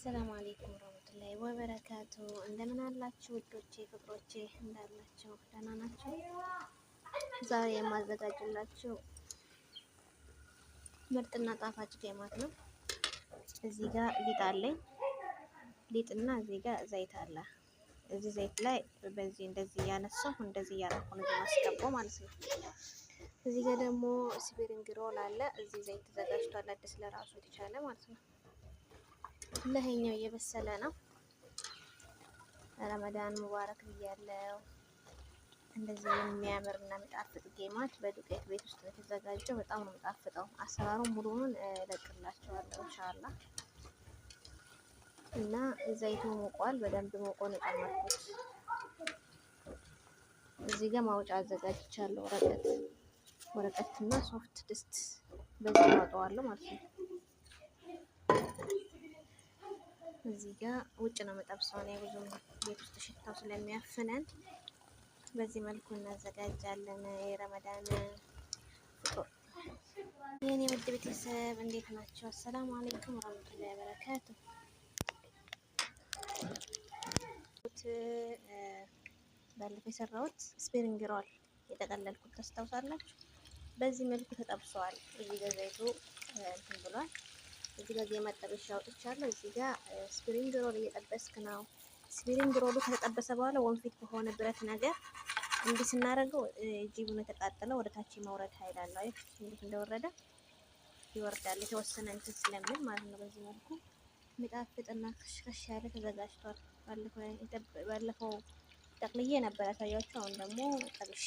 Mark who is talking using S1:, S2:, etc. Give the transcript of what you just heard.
S1: አሰላሙ አለይኩም ወራህመቱላሂ ወበረካቱ። እንደምን አላችሁ ውዶቼ ፍቅሮቼ፣ እንዳላችሁ ደህና ናችሁ? ዛሬ የማዘጋጅላችሁ ምርጥና ጣፋጭ ጌማት ነው። እዚህ ጋር ሊጥ አለኝ። ሊጥና እዚህ ጋር ዘይት አለ። እዚህ ዘይት ላይ በዚህ እንደዚህ እያነሳሁ እንደዚህ እያደረኩ ነው የማስገባው ማለት ነው። እዚህ ጋር ደግሞ ስፒሪንግ ሮል አለ። እዚህ ዘይት ተዘጋጅቷል፣ አዲስ ለራሱ የተቻለ ማለት ነው። ለይሄኛው እየበሰለ ነው። ረመዳን ሙባረክ ብያለሁ። እንደዚህ የሚያምር እና የሚጣፍጥ ጌማት በዱቄት ቤት ውስጥ ነው የተዘጋጀው። በጣም ነው የሚጣፍጠው። አሰራሩን ሙሉውን እለቅላችኋለሁ ኢንሻአላህ። እና ዘይቱ ሞቋል፣ በደንብ ሞቆ ነው የጨመርኩት። እዚህ ጋር ማውጫ አዘጋጅቻለሁ። ወረቀትና ሶፍት ድስት በዚህ አወጣዋለሁ ማለት ነው። እዚህ ጋር ውጭ ነው መጠብሰው ነው ብዙ ቤት ውስጥ ሽታው ስለሚያፍነን በዚህ መልኩ እናዘጋጃለን። የረመዳን ፍጡር የኔ ውድ ቤተሰብ እንዴት ናቸው? አሰላሙ አለይኩም ወራህመቱላሂ ወበረካቱ። ባለፈው የሰራሁት ስፒሪንግ ሮል የጠቀለልኩት ታስታውሳላችሁ? በዚህ መልኩ ተጠብሰዋል። እዚህ ጋር ዘይቱ እንትን ብሏል። እዚህ ጋር የመጠበሻ አውጥቻለሁ። እዚህ ጋር ስፒሪንግ ሮል እየጠበስክ ነው። ስፒሪንግ ሮሉ ከተጠበሰ በኋላ ወንፊት በሆነ ብረት ነገር እንዲህ ስናደርገው ጂቡን የተቃጠለው ወደ ታች መውረድ ኃይል አለው። አይ እንዴት እንደወረደ ይወርዳል፣ የተወሰነ እንትን ስለምን ማለት ነው። በዚህ መልኩ የሚጣፍጥና ከሽከሽ ያለ ተዘጋጅቷል። ባለፈው ጠቅልዬ ነበር ያሳያችሁ። አሁን ደግሞ ጠብሼ